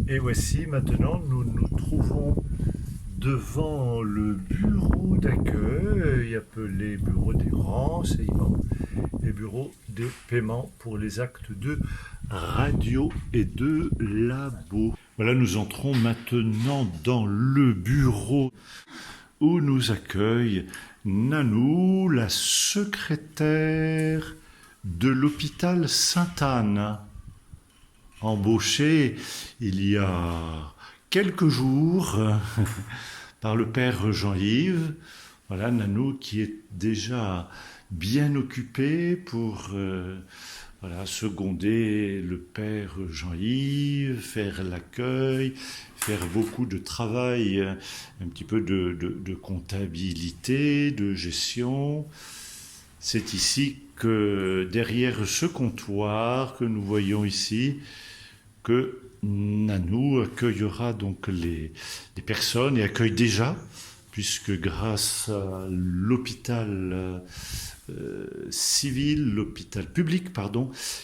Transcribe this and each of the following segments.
Et voici maintenant, nous nous trouvons devant le bureau d'accueil, appelé bureau des renseignements et bureau des paiements pour les actes de radio et de labo. Voilà, nous entrons maintenant dans le bureau où nous accueille Nanou, la secrétaire de l'hôpital Sainte-Anne, embauchée il y a quelques jours par le père Jean-Yves. Voilà, Nanou qui est déjà bien occupée pour seconder le père Jean-Yves, faire l'accueil, faire beaucoup de travail, un petit peu de comptabilité, de gestion. C'est ici que, derrière ce comptoir que nous voyons ici, que Nanou accueillera donc les personnes et accueille déjà, puisque grâce à l'hôpital l'hôpital public,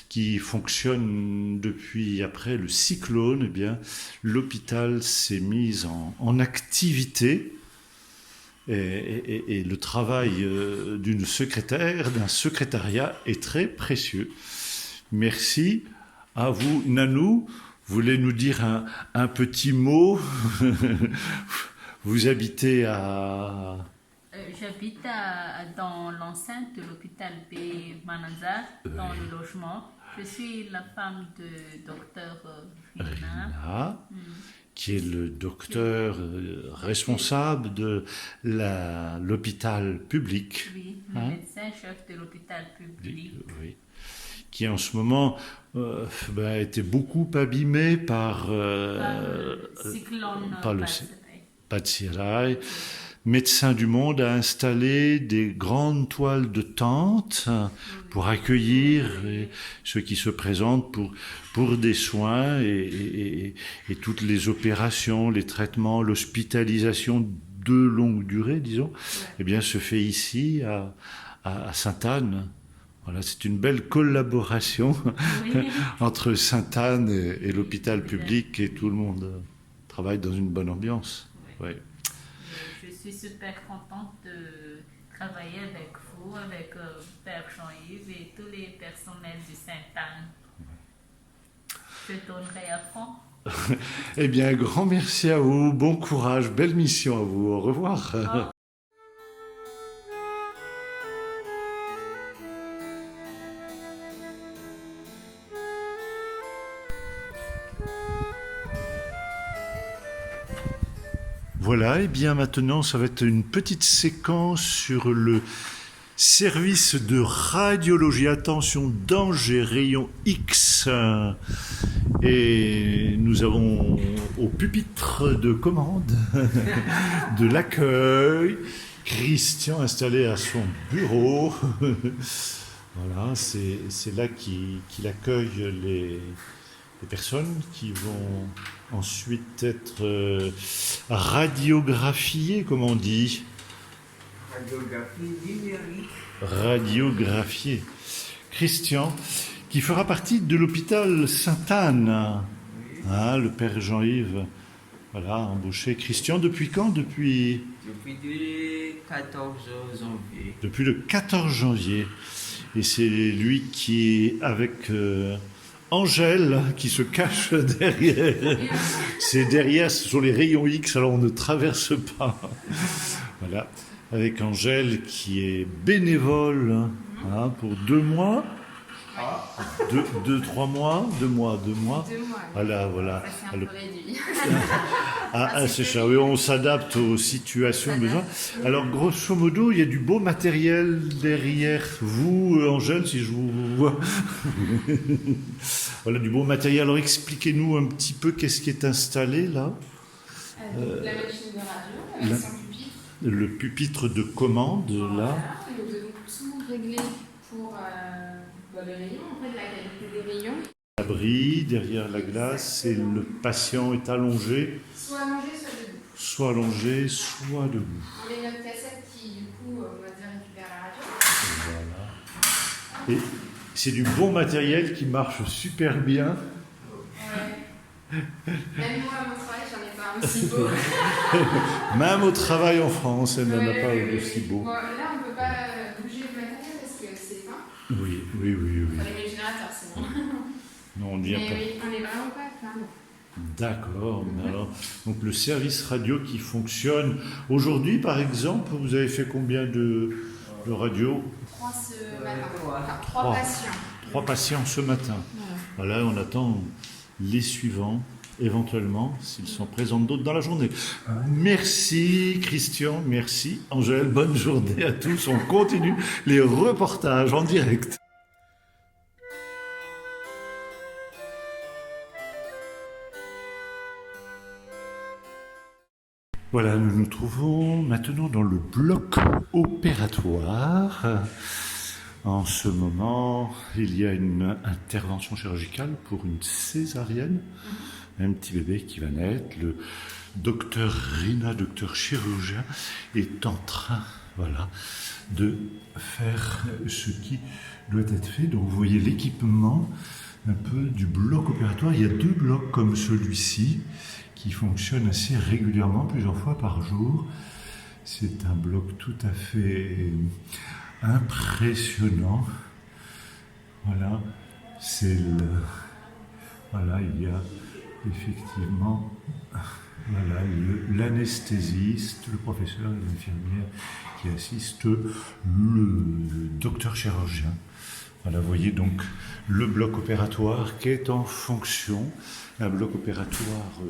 qui fonctionne depuis après le cyclone, eh bien, l'hôpital s'est mis en activité. Et le travail d'une secrétaire, d'un secrétariat est très précieux. Merci à vous. Nanou, vous voulez nous dire un petit mot? Vous habitez à... J'habite dans l'enceinte de l'hôpital B. Mananzar, dans le logement. Je suis la femme de docteur Rina. Qui est le docteur responsable de l'hôpital public. Oui, le médecin-chef de l'hôpital public. Oui. Qui en ce moment a été beaucoup abîmé par le cyclone Patsirai. Médecins du Monde a installé des grandes toiles de tente pour accueillir ceux qui se présentent pour des soins et toutes les opérations, les traitements, l'hospitalisation de longue durée, disons, eh bien, se fait ici à Sainte-Anne. Voilà, c'est une belle collaboration entre Sainte-Anne et l'hôpital public, et tout le monde travaille dans une bonne ambiance. Ouais. Je suis super contente de travailler avec vous, avec Père Jean-Yves et tous les personnels du Sainte-Anne. Je donnerai à fond. Eh bien, grand merci à vous, bon courage, belle mission à vous, au revoir. Voilà, et bien maintenant, ça va être une petite séquence sur le service de radiologie. Attention, danger, rayon X. Et nous avons au pupitre de commande de l'accueil Christian installé à son bureau. Voilà, c'est là qu'il accueille les personnes qui vont ensuite être radiographiées, comme on dit. Radiographie numérique. Radiographiées. Christian, qui fera partie de l'hôpital Sainte-Anne. Oui. Le père Jean-Yves, voilà, embauché. Christian, depuis quand? Depuis le 14 janvier. Depuis le 14 janvier. Et c'est lui qui est avec... Angèle qui se cache derrière. C'est derrière, ce sont les rayons X, alors on ne traverse pas. Voilà, avec Angèle qui est bénévole pour 2 mois. 3 mois, 2 mois. 2 mois. Voilà. Ça, c'est un peu réduit. C'est ça, oui, on s'adapte aux situations besoin. Alors, grosso modo, il y a du beau matériel derrière vous, Angèle, si je vous vois. Voilà, du beau matériel. Alors, expliquez-nous un petit peu qu'est-ce qui est installé là. La machine de radio, avec son pupitre. Le pupitre de commande, Voilà. là. Nous devons tout régler pour les rayons, en fait, la qualité des rayons. L'abri, derrière la glace, et le patient est allongé. Soit allongé, soit debout. Soit allongé, soit debout. On a notre cassette qui, du coup, on va dire, récupère la radio. Voilà. Et c'est du bon matériel qui marche super bien. Ouais. Même moi, à mon travail, j'en ai pas un aussi beau. Même au travail en France, elle n'en a Ouais, pas oui, aussi oui. beau. Bon, là, on peut pas bouger le matériel parce que c'est éteint. Oui, oui, oui, oui. Faut allumer le générateur, sinon. Non, on n'y a Mais pas. oui, on est vraiment pas à plaindre. D'accord. Mais alors, donc le service radio qui fonctionne. Aujourd'hui, par exemple, vous avez fait combien de radios? 3 ce matin. Enfin, 3 Trois. patients. 3 patients ce matin. Voilà. Voilà, on attend les suivants, éventuellement, s'ils sont présents d'autres dans la journée. Merci Christian, merci Angèle, bonne journée à tous. On continue les reportages en direct. Voilà, nous nous trouvons maintenant dans le bloc opératoire. En ce moment, il y a une intervention chirurgicale pour une césarienne. Un petit bébé qui va naître. Le docteur Rina, docteur chirurgien, est en train, voilà, de faire ce qui doit être fait. Donc vous voyez l'équipement un peu du bloc opératoire. Il y a 2 blocs comme celui-ci qui fonctionnent assez régulièrement, plusieurs fois par jour. C'est un bloc tout à fait impressionnant. Voilà, c'est le... Voilà, il y a effectivement voilà, l'anesthésiste, le professeur et l'infirmière qui assistent le docteur chirurgien. Voilà, vous voyez donc le bloc opératoire qui est en fonction, un bloc opératoire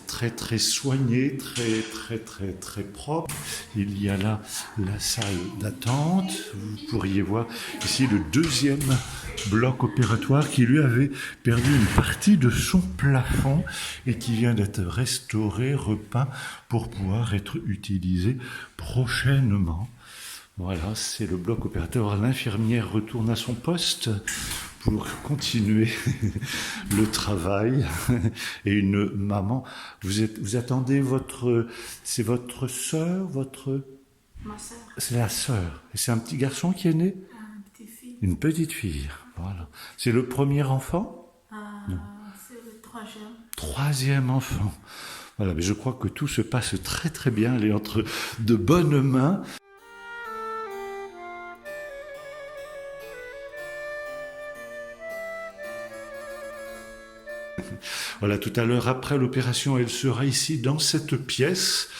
très très soigné, très propre. Il y a là la salle d'attente. Vous pourriez voir ici le 2e bloc opératoire qui lui avait perdu une partie de son plafond et qui vient d'être restauré, repeint pour pouvoir être utilisé prochainement. Voilà, c'est le bloc opératoire. L'infirmière retourne à son poste pour continuer le travail. Et une maman, vous attendez c'est votre sœur, Ma soeur, c'est la sœur. Et c'est un petit garçon qui est né? un petit fille, Une petite fille. Voilà. C'est le premier enfant? c'est le 3e. 3e enfant. Voilà, mais je crois que tout se passe très très bien. Elle est entre de bonnes mains. Voilà, tout à l'heure, après l'opération, elle sera ici dans cette pièce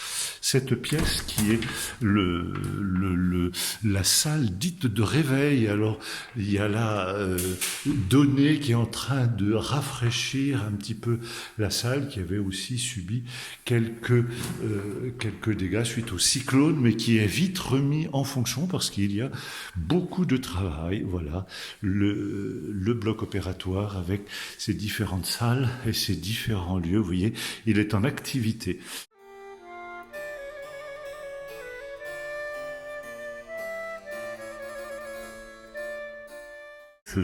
qui est la salle dite de réveil. Alors, il y a là Donné qui est en train de rafraîchir un petit peu la salle, qui avait aussi subi quelques dégâts suite au cyclone, mais qui est vite remis en fonction parce qu'il y a beaucoup de travail. Voilà, le bloc opératoire avec ses différentes salles et ses différents lieux. Vous voyez, il est en activité.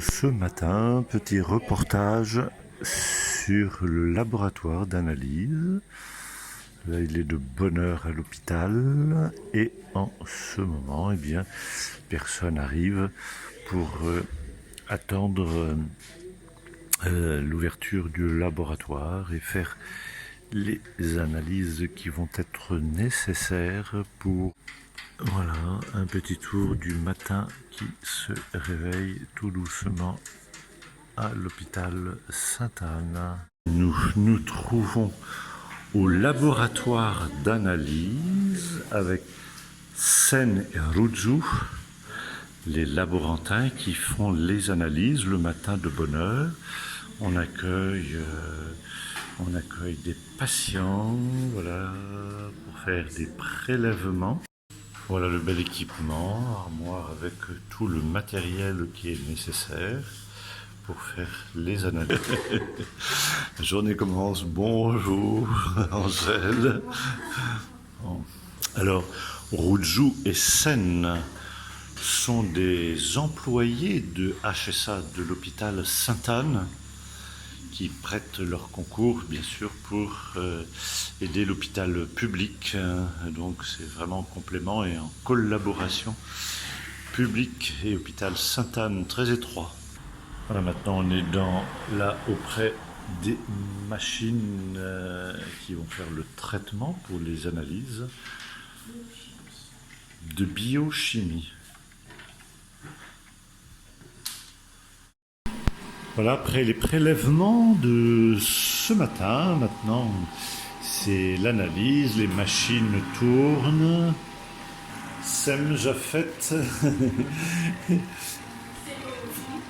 Ce matin, petit reportage sur le laboratoire d'analyse. Là, il est de bonne heure à l'hôpital et en ce moment, eh bien, personne n'arrive pour attendre l'ouverture du laboratoire et faire les analyses qui vont être nécessaires pour... Voilà, un petit tour du matin qui se réveille tout doucement à l'hôpital Sainte-Anne. Nous nous trouvons au laboratoire d'analyse avec Sen et Rudzu, les laborantins qui font les analyses le matin de bonne heure. On accueille des patients, voilà, pour faire des prélèvements. Voilà le bel équipement, armoire avec tout le matériel qui est nécessaire pour faire les analyses. La journée commence. Bonjour Angèle. Bon. Alors, Rudzu et Sen sont des employés de HSA de l'hôpital Sainte-Anne qui prêtent leur concours, bien sûr, pour aider l'hôpital public. Donc c'est vraiment en complément et en collaboration public et hôpital Sainte-Anne, très étroit. Voilà, maintenant on est là auprès des machines qui vont faire le traitement pour les analyses de biochimie. Voilà, après les prélèvements de ce matin, maintenant c'est l'analyse, les machines tournent. Sem Jafet,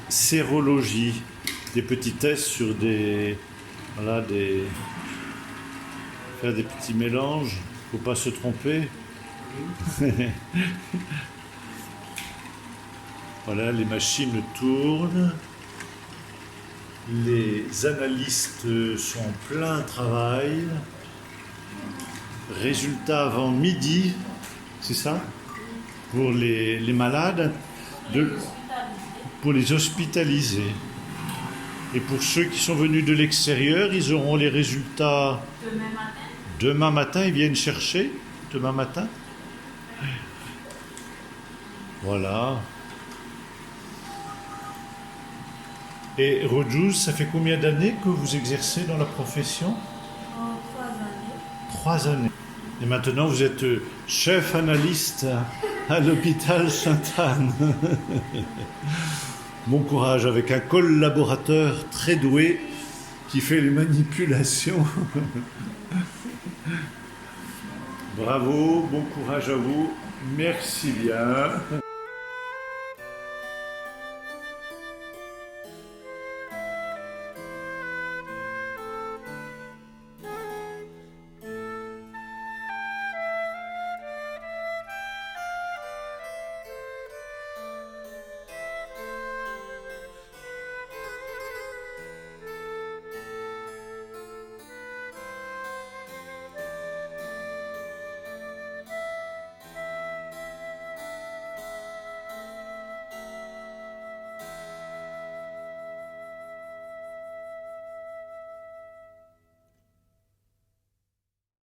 sérologie, des petits tests sur des, voilà, faire des petits mélanges, faut pas se tromper. Voilà, les machines tournent, les analystes sont en plein travail. Résultat avant midi, c'est ça? Pour les malades, pour les hospitaliser. Et pour ceux qui sont venus de l'extérieur, ils auront les résultats Demain matin? demain matin. Ils viennent chercher demain matin. Voilà. Et Rojuz, ça fait combien d'années que vous exercez dans la profession? 3 années. 3 années. Et maintenant, vous êtes chef analyste à l'hôpital Sainte-Anne. Bon courage avec un collaborateur très doué qui fait les manipulations. Bravo, bon courage à vous. Merci bien.